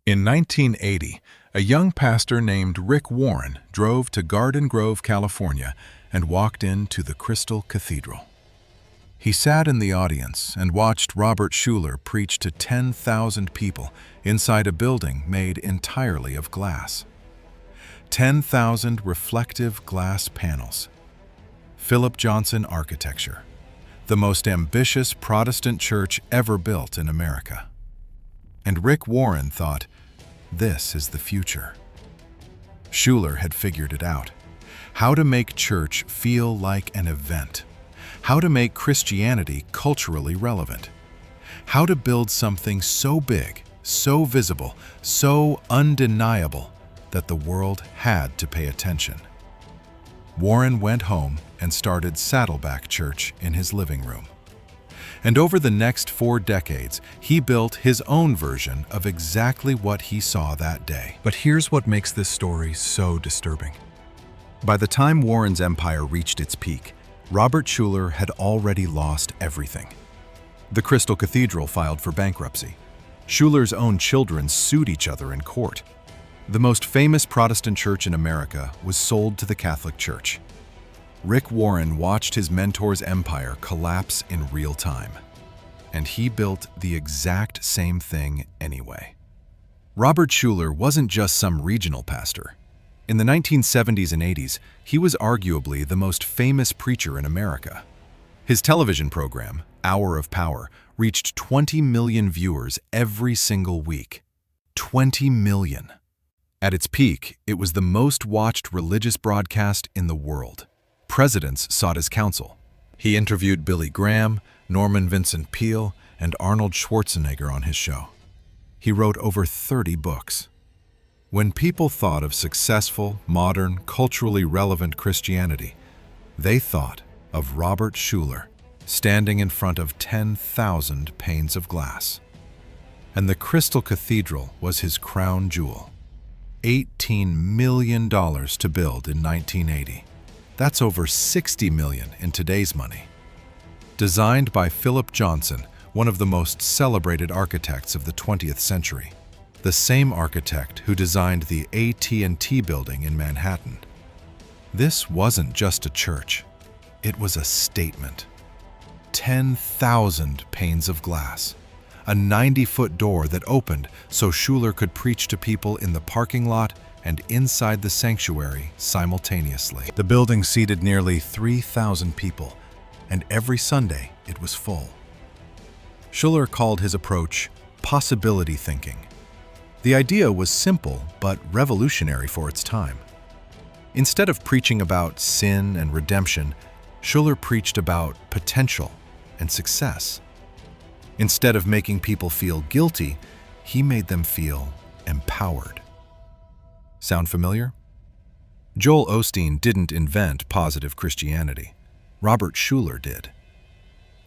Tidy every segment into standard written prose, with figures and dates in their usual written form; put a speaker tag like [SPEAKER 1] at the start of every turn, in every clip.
[SPEAKER 1] In 1980, a young pastor named Rick Warren drove to Garden Grove, California, and walked into the Crystal Cathedral. He sat in the audience and watched Robert Schuler preach to 10,000 people inside a building made entirely of glass. 10,000 reflective glass panels. Philip Johnson architecture, the most ambitious Protestant church ever built in America. And Rick Warren thought, this is the future. Schuler had figured it out. How to make church feel like an event. How to make Christianity culturally relevant. How to build something so big, so visible, so undeniable that the world had to pay attention. Warren went home and started Saddleback Church in his living room. And over the next 4 decades, he built his own version of exactly what he saw that day.
[SPEAKER 2] But here's what makes this story so disturbing. By the time Warren's empire reached its peak, Robert Schuler had already lost everything. The Crystal Cathedral filed for bankruptcy. Schuler's own children sued each other in court. The most famous Protestant church in America was sold to the Catholic Church. Rick Warren watched his mentor's empire collapse in real time, and he built the exact same thing anyway. Robert Schuler wasn't just some regional pastor. In the 1970s and 80s, he was arguably the most famous preacher in America. His television program, Hour of Power, reached 20 million viewers every single week. 20 million. At its peak, it was the most watched religious broadcast in the world. Presidents sought his counsel. He interviewed Billy Graham, Norman Vincent Peale, and Arnold Schwarzenegger on his show. He wrote over 30 books. When people thought of successful, modern, culturally relevant Christianity, they thought of Robert Schuler standing in front of 10,000 panes of glass. And the Crystal Cathedral was his crown jewel. $18 million to build in 1980. That's over $60 million in today's money. Designed by Philip Johnson, one of the most celebrated architects of the 20th century, the same architect who designed the AT&T building in Manhattan. This wasn't just a church, it was a statement. 10,000 panes of glass, a 90-foot door that opened so Schuler could preach to people in the parking lot and inside the sanctuary simultaneously. The building seated nearly 3,000 people, and every Sunday it was full. Schuler called his approach possibility thinking. The idea was simple but revolutionary for its time. Instead of preaching about sin and redemption, Schuler preached about potential and success. Instead of making people feel guilty, he made them feel empowered. Sound familiar? Joel Osteen didn't invent positive Christianity. Robert Schuler did.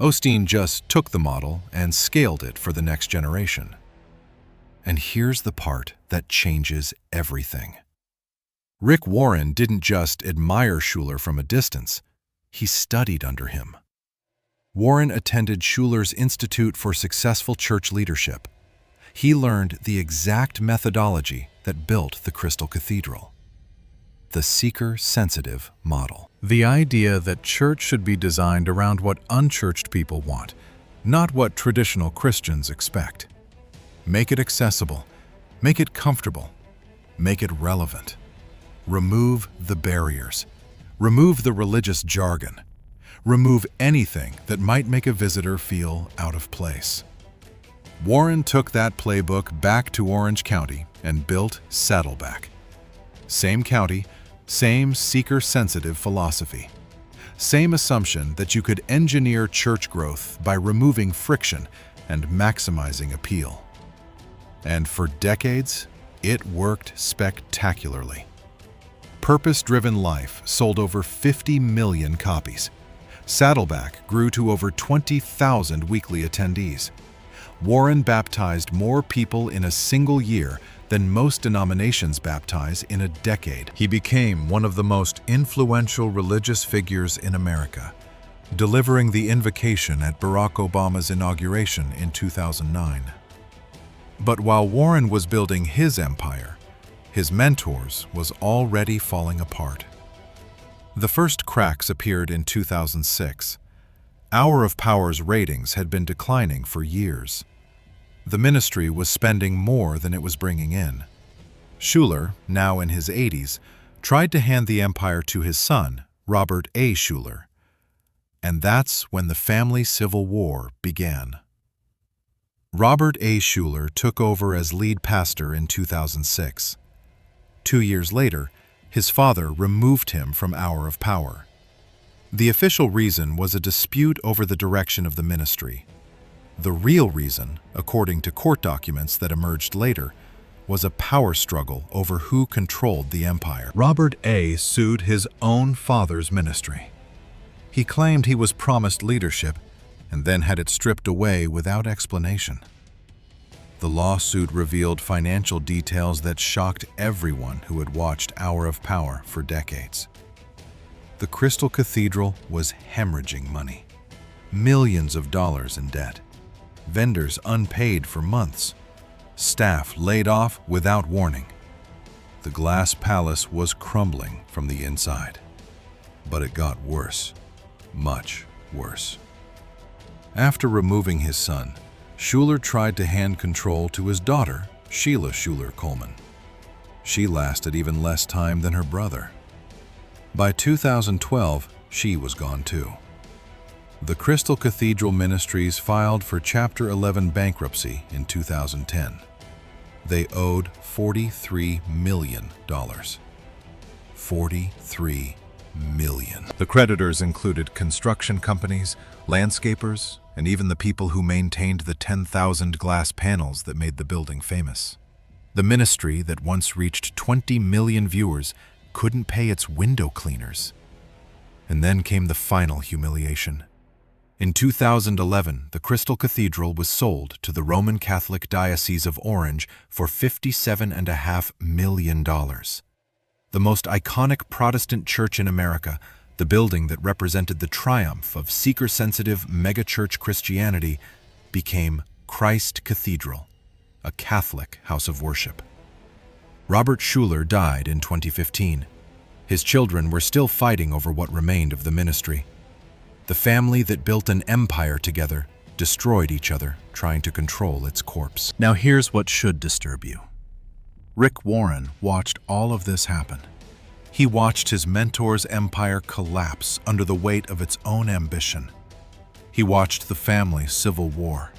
[SPEAKER 2] Osteen just took the model and scaled it for the next generation. And here's the part that changes everything. Rick Warren didn't just admire Schuler from a distance, he studied under him. Warren attended Schuler's Institute for Successful Church Leadership. He learned the exact methodology that built the Crystal Cathedral. The seeker-sensitive model. The idea that church should be designed around what unchurched people want, not what traditional Christians expect. Make it accessible, make it comfortable, make it relevant. Remove the barriers. Remove the religious jargon. Remove anything that might make a visitor feel out of place. Warren took that playbook back to Orange County and built Saddleback. Same county, same seeker-sensitive philosophy. Same assumption that you could engineer church growth by removing friction and maximizing appeal. And for decades, it worked spectacularly. Purpose-Driven Life sold over 50 million copies. Saddleback grew to over 20,000 weekly attendees. Warren baptized more people in a single year than most denominations baptize in a decade. He became one of the most influential religious figures in America, delivering the invocation at Barack Obama's inauguration in 2009. But while Warren was building his empire, his mentor's was already falling apart. The first cracks appeared in 2006. Hour of Power's ratings had been declining for years. The ministry was spending more than it was bringing in. Schuler, now in his 80s, tried to hand the empire to his son, Robert A. Schuler. And that's when the family civil war began. Robert A. Schuler took over as lead pastor in 2006. 2 years later, his father removed him from Hour of Power. The official reason was a dispute over the direction of the ministry. The real reason, according to court documents that emerged later, was a power struggle over who controlled the empire.
[SPEAKER 1] Robert A. sued his own father's ministry. He claimed he was promised leadership and then had it stripped away without explanation. The lawsuit revealed financial details that shocked everyone who had watched Hour of Power for decades. The Crystal Cathedral was hemorrhaging money. Millions of dollars in debt. Vendors unpaid for months. Staff laid off without warning. The glass palace was crumbling from the inside. But it got worse. Much worse. After removing his son, Schuler tried to hand control to his daughter, Sheila Schuler Coleman. She lasted even less time than her brother. By 2012, she was gone too. The Crystal Cathedral Ministries filed for Chapter 11 bankruptcy in 2010. They owed $43 million. $43 million. The creditors included construction companies, landscapers, and even the people who maintained the 10,000 glass panels that made the building famous. The ministry that once reached 20 million viewers couldn't pay its window cleaners. And then came the final humiliation. In 2011, the Crystal Cathedral was sold to the Roman Catholic Diocese of Orange for $57.5 million. The most iconic Protestant church in America, the building that represented the triumph of seeker-sensitive megachurch Christianity, became Christ Cathedral, a Catholic house of worship. Robert Schuler died in 2015. His children were still fighting over what remained of the ministry. The family that built an empire together destroyed each other, trying to control its corpse. Now here's what should disturb you. Rick Warren watched all of this happen. He watched his mentor's empire collapse under the weight of its own ambition. He watched the family civil war.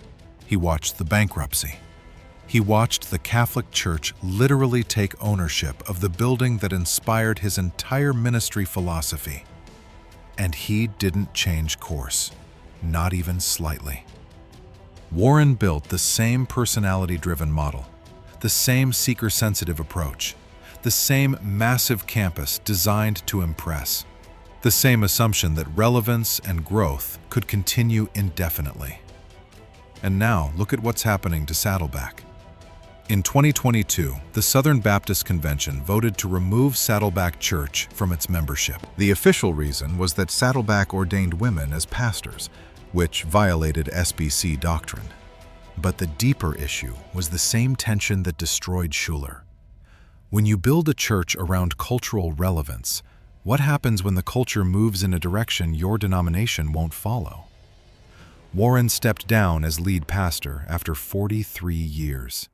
[SPEAKER 1] He watched the bankruptcy. He watched the Catholic Church literally take ownership of the building that inspired his entire ministry philosophy. And he didn't change course, not even slightly. Warren built the same personality-driven model, the same seeker-sensitive approach, the same massive campus designed to impress, the same assumption that relevance and growth could continue indefinitely. And now, look at what's happening to Saddleback. In 2022, the Southern Baptist Convention voted to remove Saddleback Church from its membership. The official reason was that Saddleback ordained women as pastors, which violated SBC doctrine. But the deeper issue was the same tension that destroyed Schuler. When you build a church around cultural relevance, what happens when the culture moves in a direction your denomination won't follow? Warren stepped down as lead pastor after 43 years.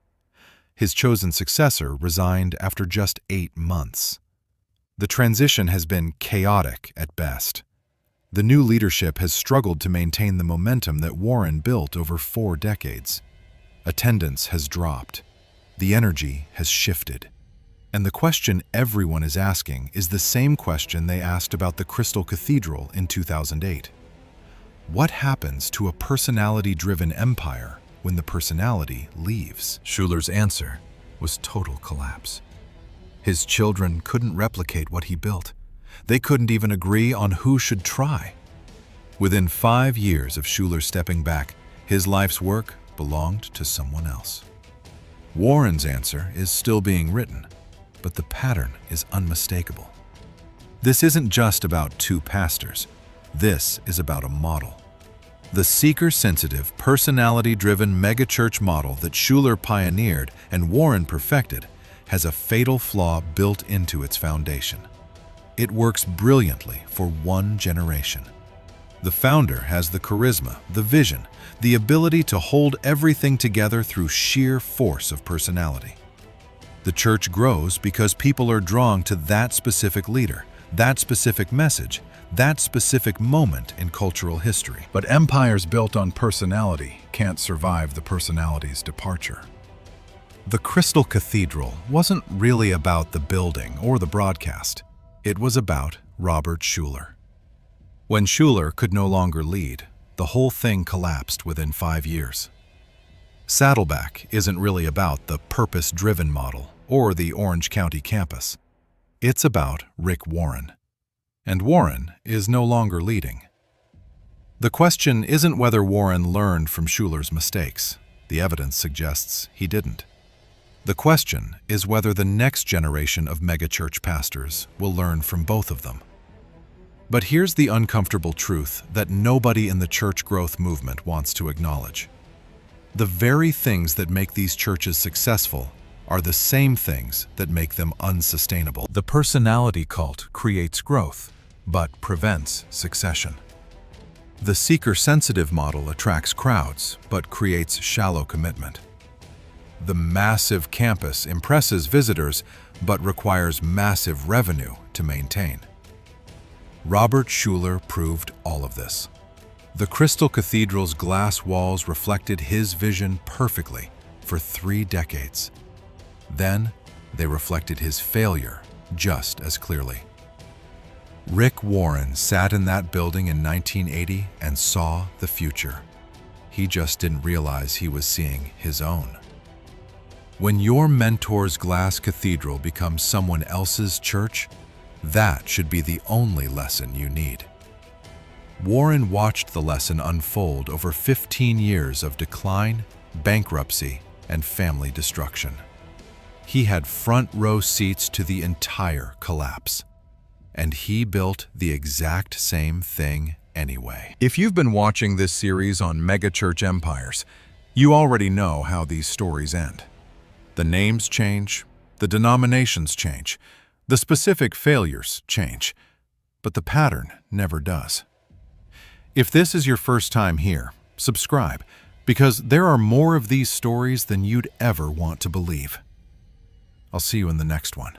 [SPEAKER 1] His chosen successor resigned after just 8 months. The transition has been chaotic at best. The new leadership has struggled to maintain the momentum that Warren built over 4 decades. Attendance has dropped. The energy has shifted. And the question everyone is asking is the same question they asked about the Crystal Cathedral in 2008. What happens to a personality-driven empire when the personality leaves? Schuler's answer was total collapse. His children couldn't replicate what he built. They couldn't even agree on who should try. Within 5 years of Schuler stepping back, his life's work belonged to someone else. Warren's answer is still being written, but the pattern is unmistakable. This isn't just about 2 pastors. This is about a model.
[SPEAKER 2] The seeker-sensitive, personality-driven megachurch model that Schuler pioneered and Warren perfected has a fatal flaw built into its foundation. It works brilliantly for one generation. The founder has the charisma, the vision, the ability to hold everything together through sheer force of personality. The church grows because people are drawn to that specific leader, that specific message, that specific moment in cultural history.
[SPEAKER 1] But empires built on personality can't survive the personality's departure.
[SPEAKER 2] The Crystal Cathedral wasn't really about the building or the broadcast. It was about Robert Schuler. When Schuler could no longer lead, the whole thing collapsed within 5 years. Saddleback isn't really about the purpose-driven model or the Orange County campus. It's about Rick Warren. And Warren is no longer leading. The question isn't whether Warren learned from Schuler's mistakes. The evidence suggests he didn't. The question is whether the next generation of megachurch pastors will learn from both of them. But here's the uncomfortable truth that nobody in the church growth movement wants to acknowledge. The very things that make these churches successful are the same things that make them unsustainable.
[SPEAKER 1] The personality cult creates growth, but prevents succession.
[SPEAKER 2] The seeker-sensitive model attracts crowds, but creates shallow commitment. The massive campus impresses visitors, but requires massive revenue to maintain. Robert Schuler proved all of this. The Crystal Cathedral's glass walls reflected his vision perfectly for 3 decades. Then, they reflected his failure just as clearly. Rick Warren sat in that building in 1980 and saw the future. He just didn't realize he was seeing his own. When your mentor's glass cathedral becomes someone else's church, that should be the only lesson you need. Warren watched the lesson unfold over 15 years of decline, bankruptcy, and family destruction. He had front-row seats to the entire collapse. And he built the exact same thing anyway.
[SPEAKER 1] If you've been watching this series on megachurch empires, you already know how these stories end. The names change, the denominations change, the specific failures change, but the pattern never does. If this is your first time here, subscribe, because there are more of these stories than you'd ever want to believe. I'll see you in the next one.